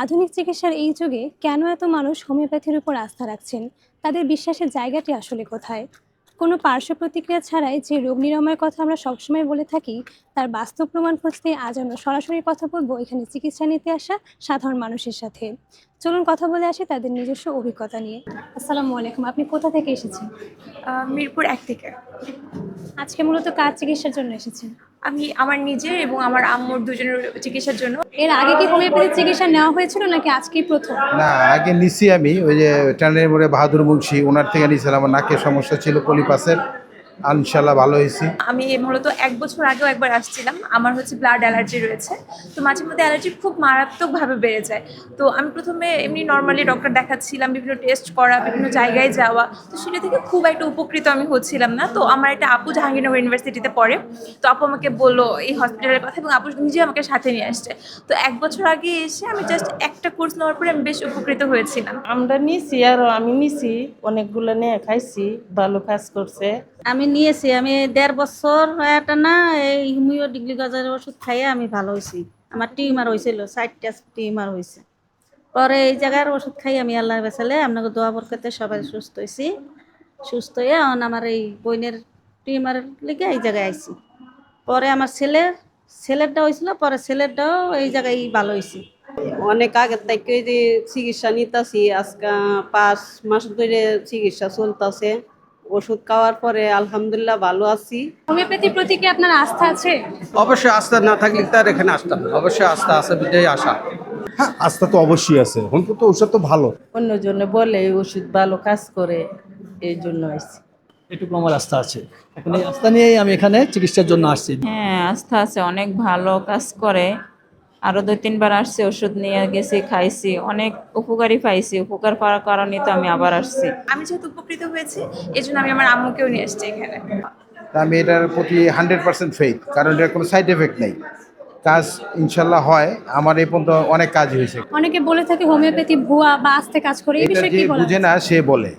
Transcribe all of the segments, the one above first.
আধুনিক চিকিৎসার এই যুগে কেন এত মানুষ হোমিওপ্যাথির উপর আস্থা রাখছেন? তাদের বিশ্বাসের জায়গাটি আসলে কোথায়? কোনো পার্শ্ব প্রতিক্রিয়া ছাড়াই যে রোগ নিরাময়ের কথা আমরা সবসময় বলে থাকি, তার বাস্তব প্রমাণ খুঁজতে আজ আমরা সরাসরি কথা বলবো এখানে চিকিৎসা নিতে আসা সাধারণ মানুষের সাথে। চলুন কথা বলে আসি তাদের নিজস্ব অভিজ্ঞতা নিয়ে। আসসালামু আলাইকুম, আপনি কোথা থেকে এসেছেন? মিরপুর ১ থেকে। আজকে মূলত কার চিকিৎসার জন্য এসেছেন? আমি আমার নিজের এবং আমার আম্মুর দুজনের চিকিৎসার জন্য। এর আগে কি হোমিওপ্যাথি চিকিৎসা নেওয়া হয়েছিল নাকি আজকেই প্রথম? না, আগে নিছি আমি ওই যে টানের মোড়ে বাহাদুর মুন্সি ওনার থেকে নিয়েছিলাম। আমার নাকের সমস্যা ছিল পলিপাসের, ইনশাল্লাহ ভালো হয়েছি। আমি মূলত ১ বছর আগেও একবার আসছিলাম। আমার হচ্ছে ব্লাড অ্যালার্জি রয়েছে। তো মাঝে মধ্যে অ্যালার্জি খুব মারাত্মকভাবে বেড়ে যায়। তো আমি ১ম এ এমনি নরমালি ডক্টর দেখাচ্ছিলাম, বিভিন্ন টেস্ট করা, বিভিন্ন জায়গায় যাওয়া। তো সেটা থেকে খুব একটা উপকৃত আমি হচ্ছিলাম না। তো আমার একটা আপু জাহাঙ্গীরনগর ইউনিভার্সিটিতে পড়ে। তো আপু আমাকে বলল এই হসপিটালের কথা এবং আপু নিজে আমাকে সাথে নিয়ে আসছে। তো ১ বছর আগে এসে আমি জাস্ট একটা কোর্স নেওয়ার পরে আমি বেশ উপকৃত হয়েছিলাম। আমরা নিছি আর আমি নিছি অনেকগুলো নিয়ে খাইছি, ভালো কাজ করছে। আমি নিয়েছি, আমি ১.৫ বছর একটা না এই হোমিও ডিগ্রি গজারের ওষুধ খাইয়ে আমি ভালো হয়েছি। আমার টিউমার হয়েছিল, ৪টা টিউমার হয়েছে। পরে এই জায়গার ওষুধ খাই আমি আল্লাহর বেসালে আপনাকে দোয়া বরকতে সবাই সুস্থ হয়েছি। সুস্থ হয়ে এখন আমার এই বোনের টিউমারের লেগে এই জায়গায় আইছি। পরে আমার ছেলেরটা হয়েছিল, পরে ছেলেরটাও এই জায়গায় ভালো হয়েছে। অনেক আগের থেকে যে চিকিৎসা নিতেছি, আজকে 5 মাস ধরে চিকিৎসা চলতেছে। ওষুধ খাওয়ার পরে আলহামদুলিল্লাহ ভালো আছি। হোমিওপ্যাথির প্রতি কি আপনার আস্থা আছে? অবশ্যই আস্থা না থাকলে তার এখানে আসতাম না। অবশ্যই আস্থা আছে বিধায় আসা। হ্যাঁ, আস্থা তো অবশ্যই আছে। হোমিওপ্যাথি ঔষধ তো ভালো। অন্যজনে বলে এই ওষুধ ভালো কাজ করে, এই জন্য আসছি। এটুকু আমার আস্থা আছে। এখন এই আস্থা নিয়েই আমি এখানে চিকিৎসার জন্য আসছি। হ্যাঁ, আস্থা আছে, অনেক ভালো কাজ করে। আরো ২-৩ বার আসছি, ওষুধ নিয়ে গেছি, খাইছি, অনেক উপকারী পাইছি। উপকার পাওয়ার কারণে তো আমি আবার আসছি। আমি যেহেতু উপকৃত হয়েছি এই জন্য আমি আমার আম্মুকেও নিয়ে আসছি এখানে। তা আমি এটার প্রতি 100% ফেইথ, কারণ এটার কোনো সাইড এফেক্ট নেই। কাজ ইনশাল্লাহ হয়। আমার এই পর্যন্ত অনেক কাজ হয়েছে। অনেকে বলে থাকে হোমিওপ্যাথি ভুয়া বা আস্তে কাজ করে, এই এটা বিষয়ে যে কি বলা বুঝে যায়? না সে বলে।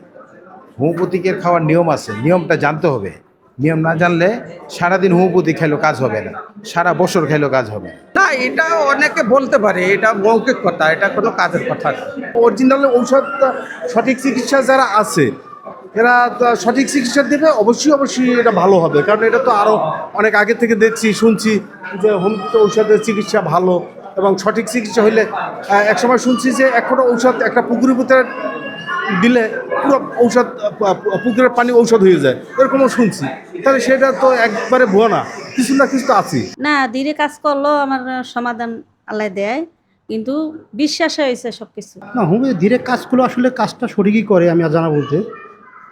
হোমিওপ্যাথিকের খাওয়ার নিয়ম আছে, নিয়মটা জানতে হবে। নিয়ম না জানলে সারাদিন হোমিওপ্যাথি খাইলেও কাজ হবে না, সারা বছর খাইলেও কাজ হবে না। না, এটা অনেকে বলতে পারে এটা মৌখিক কথা, এটা কোনো কাজের কথা না। অরিজিনাল ঔষধ সঠিক চিকিৎসা যারা আছে এরা সঠিক চিকিৎসা দেবে, অবশ্যই অবশ্যই এটা ভালো হবে। কারণ এটা তো আরও অনেক আগে থেকে দেখছি শুনছি যে হোমিওপ্যাথি ঔষধের চিকিৎসা ভালো এবং সঠিক চিকিৎসা হইলে একসময় শুনছি যে এখনও ঔষধ একটা পুকুরের ভিতরে দিলে পুরো ঔষধ পুকুরের পানি ঔষধ হয়ে যায়, এরকমও শুনছি। তাহলে সেটা তো একবারে ভুয়া না, কিছু না কিছু তো আছেই। না, ধীরে কাজ করলেও আমার সমাধান আল্লাহ দেয়, কিন্তু বিশ্বাসে হয়েছে সবকিছু। না, হোমিও ধীরে কাজগুলো আসলে কাজটা সঠিকই করে আমি জানা বলতে।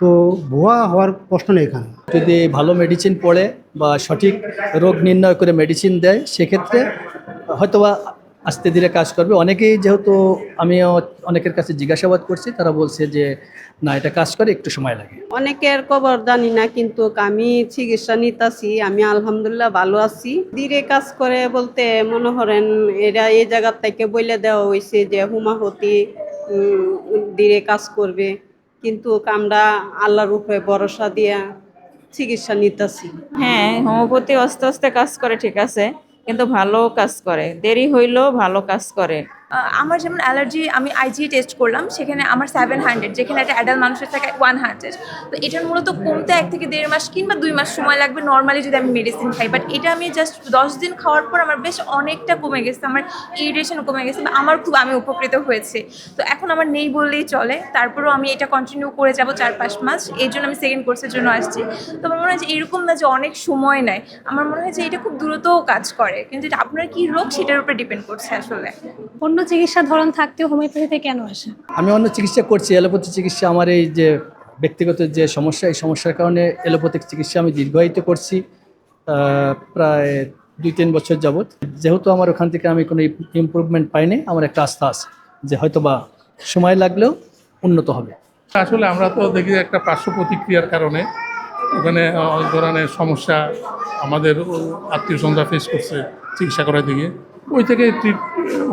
তো ভুয়া হওয়ার প্রশ্ন নেই এখানে। যদি ভালো মেডিসিন পড়ে বা সঠিক রোগ নির্ণয় করে মেডিসিন দেয়, সেক্ষেত্রে হয়তোবা আস্তে ধীরে কাজ করবে। অনেকেই, যেহেতু আমিও অনেকের কাছে জিজ্ঞাসাবাদ করছি, তারা বলছে যে না, এটা কাজ করে, একটু সময় লাগে। অনেকের খবর জানি না, কিন্তু আমি চিকিৎসা নিতেছি, আমি আলহামদুলিল্লাহ ভালো আছি। ধীরে কাজ করে বলতে মনে করেন এরা এই জায়গার থেকে বলে দেওয়া হয়েছে যে হোমিওপ্যাথি ধীরে কাজ করবে, কিন্তু আমরা আল্লাহর উপরে ভরসা দিয়া চিকিৎসা নিতেছি। হ্যাঁ, হোমিওপ্যাথি আস্তে আস্তে কাজ করে, ঠিক আছে, কিন্তু ভালো কাজ করে, দেরি হইলেও ভালো কাজ করে। আমার যেমন অ্যালার্জি, আমি আইজি টেস্ট করলাম, সেখানে আমার 700, যেখানে একটা অ্যাডাল্ট মানুষের থাকে 100। তো এটার মূলত কমতে 1 থেকে 1.5 মাস কিংবা 2 মাস সময় লাগবে নর্মালি যদি আমি মেডিসিন খাই। বাট এটা আমি জাস্ট 10 দিন খাওয়ার পর আমার বেশ অনেকটা কমে গেছে, আমার ইরিটেশন কমে গেছে, আমি উপকৃত হয়েছি। তো এখন আমার নেই বললেই চলে। তারপরেও আমি এটা কন্টিনিউ করে যাব 4-5 মাস। এই জন্য আমি সেকেন্ড কোর্সের জন্য আসছি। তো আমার মনে হয় যে এরকম না যে অনেক সময় নেয়, আমার মনে হয় যে এটা খুব দ্রুতও কাজ করে, কিন্তু এটা আপনার কী রোগ সেটার উপরে ডিপেন্ড করছে আসলে। অন্য চিকিৎসার ধরন থাকতেও হোমিওপ্যাথিতে কেন আসে? আমি অন্য চিকিৎসা করছি, অ্যালোপ্যাথি চিকিৎসা। আমার এই যে ব্যক্তিগত যে সমস্যা, এই সমস্যার কারণে অ্যালোপ্যাথিক চিকিৎসা আমি দীর্ঘায়িত করছি প্রায় 2-3 বছর যাবৎ। যেহেতু আমার ওখান থেকে আমি কোনো ইমপ্রুভমেন্ট পাইনি, আমার একটা আস্থা আছে যে হয়তোবা সময় লাগলেও উন্নত হবে। আসলে আমরা তো দেখি একটা পার্শ্ব প্রতিক্রিয়ার কারণে ওখানে অনেক ধরনের সমস্যা আমাদের আত্মীয় স্বজনরা ফেস করছে চিকিৎসা করার দিকে। ওই থেকে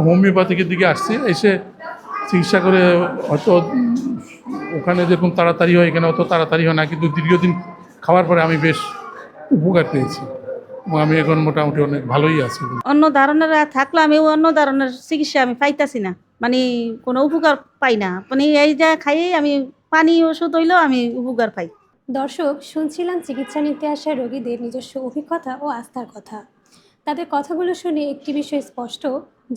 হোমিওপ্যাথিকের দিকে আসছি, এসে চিকিৎসা করে হয়তো ওখানে যেরকম তাড়াতাড়ি হয় এখানে অত তাড়াতাড়ি হয় না, কিন্তু দীর্ঘদিন খাওয়ার পরে আমি বেশ উপকার পেয়েছি এবং আমি এখন মোটামুটি অনেক ভালোই আছি। অন্য ধরনের থাকলে আমি অন্য ধরনের চিকিৎসা আমি পাইতাছি না, মানে কোনো উপকার পাই না, মানে এই যা খাইয়েই আমি পানি ওষুধ হইলেও আমি উপকার পাই। দর্শক, শুনছিলাম চিকিৎসা নিতে আসা রোগীদের নিজস্ব অভিজ্ঞতা ও আস্থার কথা। তাদের কথাগুলো শুনে একটি বিষয় স্পষ্ট,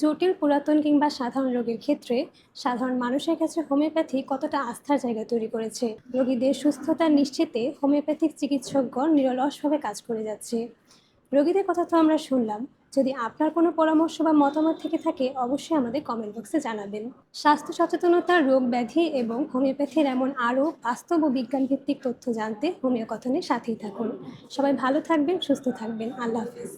জটিল, পুরাতন কিংবা সাধারণ রোগের ক্ষেত্রে সাধারণ মানুষের কাছে হোমিওপ্যাথি কতটা আস্থার জায়গা তৈরি করেছে। রোগীদের সুস্থতা নিশ্চিতে হোমিওপ্যাথিক চিকিৎসকগণ নিরলসভাবে কাজ করে যাচ্ছে। রোগীদের কথা তো আমরা শুনলাম। যদি আপনার কোনো পরামর্শ বা মতামত থেকে থাকে, অবশ্যই আমাদের কমেন্ট বক্সে জানাবেন। স্বাস্থ্য সচেতনতা, রোগ ব্যাধি এবং হোমিওপ্যাথির এমন আরও বাস্তব ও বিজ্ঞানভিত্তিক তথ্য জানতে হোমিও কথনের সাথেই থাকুন। সবাই ভালো থাকবেন, সুস্থ থাকবেন। আল্লাহ হাফেজ।